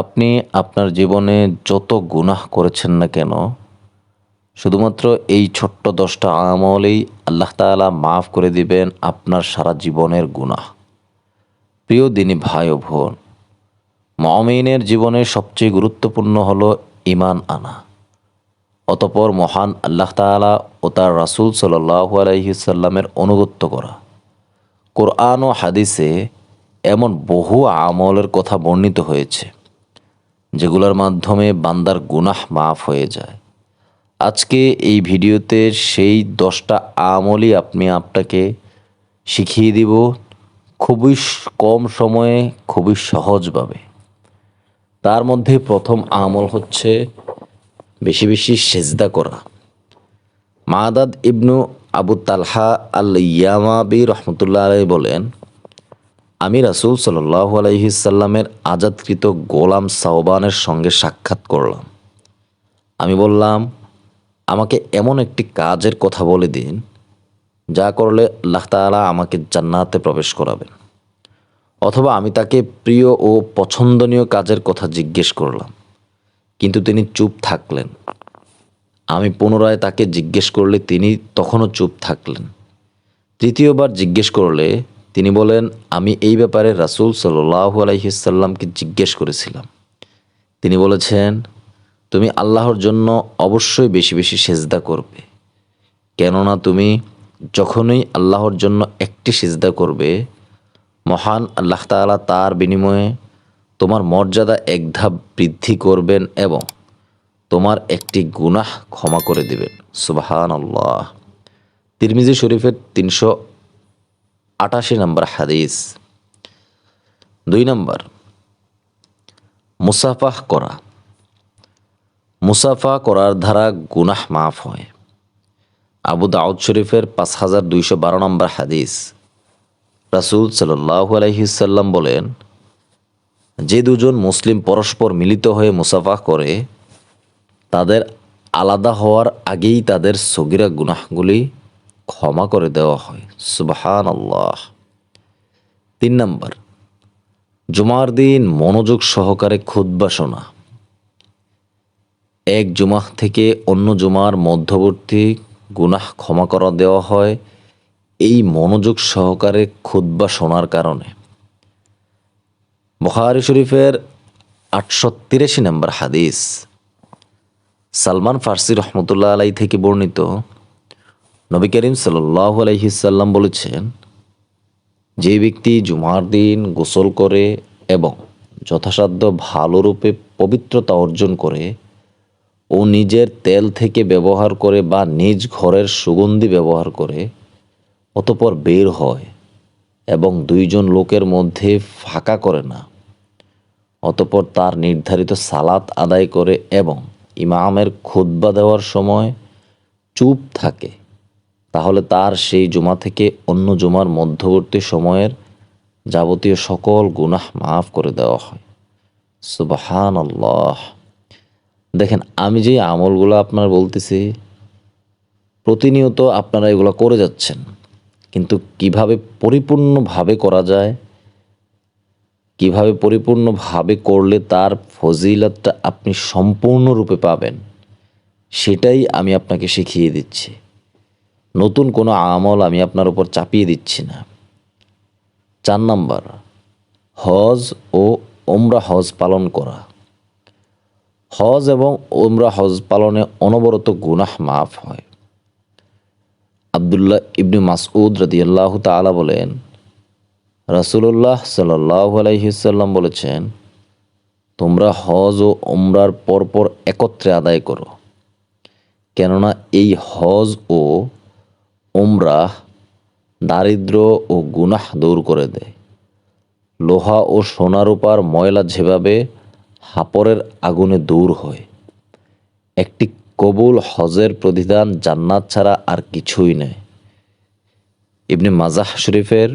আপনি আপনার জীবনে যত গুনাহ করেছেন না কেন, শুধুমাত্র এই ছোট্ট ১০টা আমলেই আল্লাহ তাআলা মাফ করে দিবেন আপনার সারা জীবনের গুনাহ। প্রিয় দিনী ভাই ও বোন, মুমিনের জীবনে সবচেয়ে গুরুত্বপূর্ণ হলো ঈমান আনা। অতঃপর মহান আল্লাহ তাআলা ও তার রাসূল সাল্লাল্লাহু আলাইহি সাল্লামের আনুগত্য করা। কোরআন ও হাদিসে এমন বহু আমলের কথা বর্ণিত হয়েছে যেগুলোর মাধ্যমে বান্দার গুনাহ মাফ হয়ে যায়। আজকে এই ভিডিওতে সেই ১০টা আমলই আপনাকে শিখিয়ে দিব, খুবই কম সময়ে, খুবই সহজভাবে। তার মধ্যে প্রথম আমল হচ্ছে বেশি বেশি সেজদা করা। মাদাদ ইবনু আবু তালহা আল ইয়ামাবি রহমতুল্লাহ আলাইহি বলেন, আমি রাসূল সাল্লাল্লাহু আলাইহি সাল্লামের আজাদকৃত গোলাম সাওবানের সঙ্গে সাক্ষাৎ করলাম। আমি বললাম, আমাকে এমন একটি কাজের কথা বলে দিন যা করলে আল্লাহ তাআলা আমাকে জান্নাতে প্রবেশ করাবেন। অথবা আমি তাকে প্রিয় ও পছন্দনীয় কাজের কথা জিজ্ঞেস করলাম, কিন্তু তিনি চুপ থাকলেন। আমি পুনরায় তাকে জিজ্ঞেস করলে তিনি তখনও চুপ থাকলেন। তৃতীয়বার জিজ্ঞেস করলে তিনি বলেন, আমি এই ব্যাপারে রাসূল সাল্লাল্লাহু আলাইহি সাল্লামকে জিজ্ঞেস করেছিলাম। তিনি বলেছেন, তুমি আল্লাহর জন্য অবশ্যই বেশি বেশি সেজদা করবে, কেননা তুমি যখনই আল্লাহর জন্য একটি সিজদা করবে, মহান আল্লাহ তাআলা তার বিনিময়ে তোমার মর্যাদা এক ধাপ বৃদ্ধি করবেন এবং তোমার একটি গুনাহ ক্ষমা করে দিবেন। সুবহানাল্লাহ। তিরমিজি শরীফের ৩৮৮ নম্বর হাদিস। ২ নম্বর, মুসাফাহ করা। মুসাফা করার দ্বারা গুনাহ মাফ হয়। আবু দাউদ শরীফের ৫,২১২ নম্বর হাদিস। রাসূল সাল্লাল্লাহু আলাইহি সাল্লাম বলেন, যে দুজন মুসলিম পরস্পর মিলিত হয়ে মুসাফা করে, তাদের আলাদা হওয়ার আগেই তাদের সগীরা গুনাহগুলি ক্ষমা করে দেওয়া হয়। সুবহানাল্লাহ। ৩ নম্বর, জুমার দিন মনোযোগ সহকারে খুতবা শোনা। এক জুমাহ থেকে অন্য জুমার মধ্যবর্তী গুনাহ ক্ষমা করা দেওয়া হয় এই মনোযোগ সহকারে খুতবা শোনার কারণে। বুখারী শরীফের ৮৮৩ নম্বর হাদিস। সালমান ফার্সি রহমতুল্লাহ আলাইহি থেকে বর্ণিত, নবী করিম সাল্লাল্লাহু আলাইহি সাল্লাম বলেছেন, যে ব্যক্তি জুমার দিন গোসল করে এবং যথাসাধ্য ভালোরূপে পবিত্রতা অর্জন করে ও নিজের তেল থেকে ব্যবহার করে বা নিজ ঘরের সুগন্ধি ব্যবহার করে অতঃপর বের হয় এবং ২ জন লোকের মধ্যে ফাঁকা করে না, অতঃপর তার নির্ধারিত সালাত আদায় করে এবং ইমামের খুতবা দেওয়ার সময় চুপ থাকে, তাহলে তার সেই জুমা থেকে অন্য জুমার মধ্যবর্তী সময়ের যাবতীয় সকল গুনাহ মাফ করে দেওয়া হয়। সুবহানাল্লাহ। দেখেন, আমি যে আমলগুলো আপনার বলতেছি, প্রতিনিয়ত আপনারা এগুলো করে যাচ্ছেন, কিন্তু কিভাবে পরিপূর্ণভাবে করা যায়, কিভাবে পরিপূর্ণভাবে করলে তার ফজিলতটা আপনি সম্পূর্ণরূপে পাবেন, সেটাই আমি আপনাকে শিখিয়ে দিচ্ছি। নতুন কোনো আমল আমি আপনার উপর চাপিয়ে দিচ্ছি না। ৪ নম্বর, হজ ও ওমরা হজ পালন করা। হজ এবং ওমরা হজ পালনে অনবরত গুনাহ মাফ হয়। আব্দুল্লাহ ইবনে মাসউদ রাদিয়াল্লাহু তাআলা বলেন, রাসূলুল্লাহ সাল্লাল্লাহু আলাইহি সাল্লাম বলেছেন, তোমরা হজ ও ওমরার পরপর একত্রে আদায় করো, কেননা এই হজ ও ওমরাহ দারিদ্র্য ও গুনাহ দূর করে দেয়। লোহা ও সোনারূপার ময়লা যেভাবে হাপরের আগুনে দূর হয়, একটি কবুল হজের প্রতিদান জান্নাত ছাড়া আর কিছুই নয়। ইবনে মাজাহ শরীফের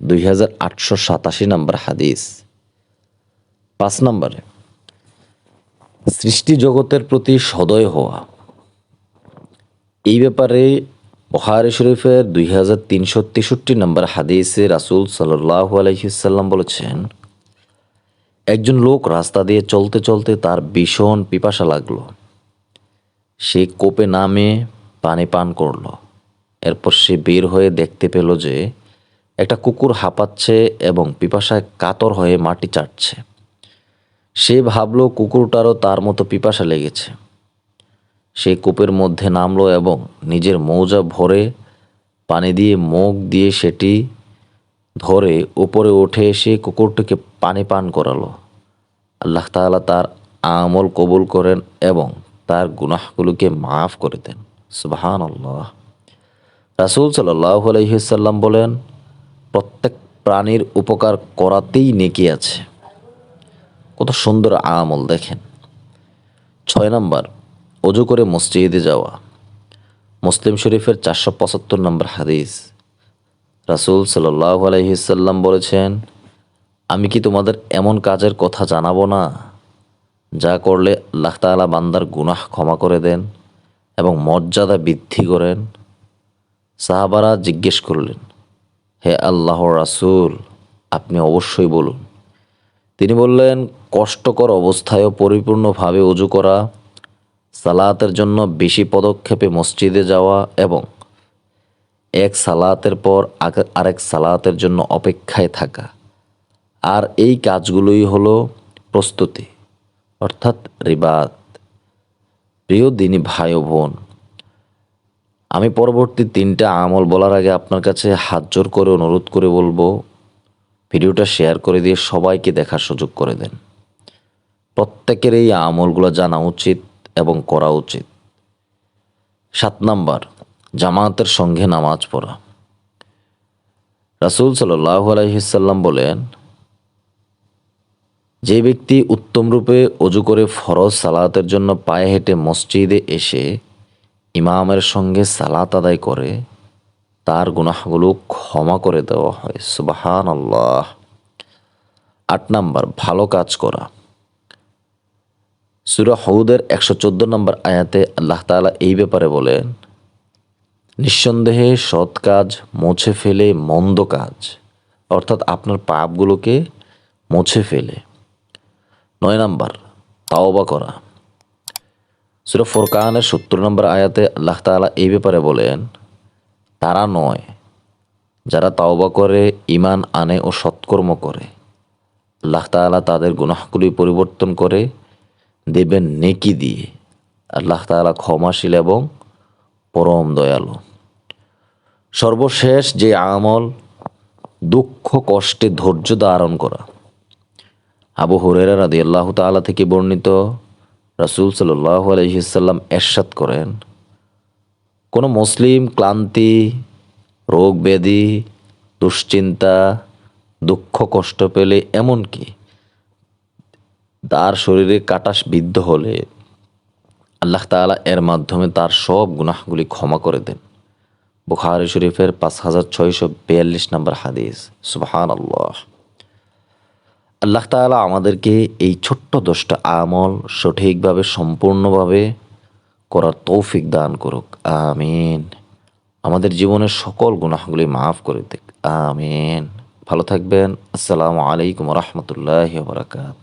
২৮৮৭ নম্বর হাদিস। ৫ নম্বরে, সৃষ্টি জগতের প্রতি সদয় হওয়া। এই ব্যাপারে বুখারী শরীফের ২৩৬৩ নম্বর হাদিসে রাসূল সাল্লাল্লাহু আলাইহি সাল্লাম বলেছেন, একজন লোক রাস্তা দিয়ে চলতে চলতে তার ভীষণ পিপাসা লাগলো। সে কোপে নামে পানি পান করলো। এরপর সে বের হয়ে দেখতে পেল যে একটা কুকুর হাঁপাচ্ছে এবং পিপাসায় কাতর হয়ে মাটি চাটছে। সে ভাবলো কুকুরটারও তার মতো পিপাসা লেগেছে। সে কূপের মধ্যে নামলো এবং নিজের মৌজা ভরে পানি দিয়ে মুখ দিয়ে সেটি ধরে উপরে উঠে এসে কুকুরটিকে পানি পান করালো। আল্লাহ তাআলা তার আমল কবুল করেন এবং তার গুনাহগুলোকে মাফ করে দেন। সুবহানাল্লাহ। রাসূল সাল্লাল্লাহু আলাইহি ওয়াসাল্লাম বলেন, প্রত্যেক প্রাণীর উপকার করাতেই নেকি আছে। কত সুন্দর আমল দেখেন। 6 নাম্বার, অজু করে মসজিদে যাওয়া। মুসলিম শরীফের 475 নম্বর হাদিস। রাসূল সাল্লাল্লাহু আলাইহি ওয়াসাল্লাম বলেছেন, আমি কি তোমাদের এমন কাজের কথা জানাবো না যা করলে আল্লাহ তাআলা বান্দার গুনাহ ক্ষমা করে দেন এবং মর্যাদা বৃদ্ধি করেন? সাহাবারা জিজ্ঞেস করলেন, হে আল্লাহর রাসূল, আপনি অবশ্যই বলুন। তিনি বললেন, কষ্টকর অবস্থায়ও পরিপূর্ণভাবে অজু করা, সালাতের জন্য বেশি পদক্ষেপে মসজিদে যাওয়া এবং এক সালাতের পর আরেক সালাতের জন্য অপেক্ষায় থাকা। আর এই কাজগুলোই হলো প্রস্তুতি, অর্থাৎ রিবাত। প্রিয় দিনী ভাই ও বোন, আমি পরবর্তী 3টা আমল বলার আগে আপনার কাছে হাত জোর করে অনুরোধ করে বলবো, ভিডিওটা শেয়ার করে দিয়ে সবাইকে দেখার সুযোগ করে দেন। প্রত্যেকের এই আমলগুলো জানা উচিত এবং করা উচিত। 7 নাম্বার, জামাতের সঙ্গে নামাজ পড়া। রাসূল সাল্লাল্লাহু আলাইহি ওয়াসাল্লাম বলেন, যে ব্যক্তি উত্তম রূপে অজু করে ফরজ সালাতের জন্য পায়ে হেঁটে মসজিদে এসে ইমামের সঙ্গে সালাত আদায় করে, তার গুনাহগুলো ক্ষমা করে দেওয়া হয়। সুবহানাল্লাহ। 8 নাম্বার, ভালো কাজ করা। সূরা হুদের 114 নম্বর আয়াতে আল্লাহ তাআলা এই ব্যাপারে বলেন, নিঃসন্দেহে সৎ কাজ মুছে ফেলে মন্দ কাজ, অর্থাৎ আপনার পাপগুলোকে মুছে ফেলে। 9 নাম্বার, তাওবা করা। সূরা ফুরকানের 70 নম্বর আয়াতে আল্লাহ তাআলা এই ব্যাপারে বলেন, তারা নয় যারা তাওবা করে, ঈমান আনে ও সৎকর্ম করে, আল্লাহ তাআলা তাদের গুনাহগুলি পরিবর্তন করে দেবেন নেকি দিয়ে। আল্লাহ তাআলা ক্ষমাশীল এবং পরম দয়ালু। সর্বশেষ যে আমল, দুঃখ কষ্টে ধৈর্য ধারণ করা। আবু হুরায়রা রাদিয়াল্লাহু তাআলা থেকে বর্ণিত, রাসূল সাল্লাল্লাহু আলাইহি ওয়াসাল্লাম ইরশাদ করেন, কোন মুসলিম ক্লান্তি, রোগ ব্যাধি, দুশ্চিন্তা, দুঃখ কষ্ট পেলে, এমনকি তার শরীরে কাটাস বিদ্ধ হলে আল্লাহ তাআলা এর মাধ্যমে তার সব গুনাহগুলি ক্ষমা করে দেন। বুখারী শরীফের 5642 নম্বর হাদিস। সুবহানাল্লাহ। আল্লাহ তাআলা আমাদেরকে এই ছোট্ট 10টা আমল সঠিকভাবে সম্পূর্ণভাবে করার তৌফিক দান করুক। আমিন। আমাদের জীবনের সকল গুনাহগুলি মাফ করে দিক। আমিন। ভালো থাকবেন। আসসালামু আলাইকুম ওয়া রাহমাতুল্লাহি ওয়া বারাকাতুহু।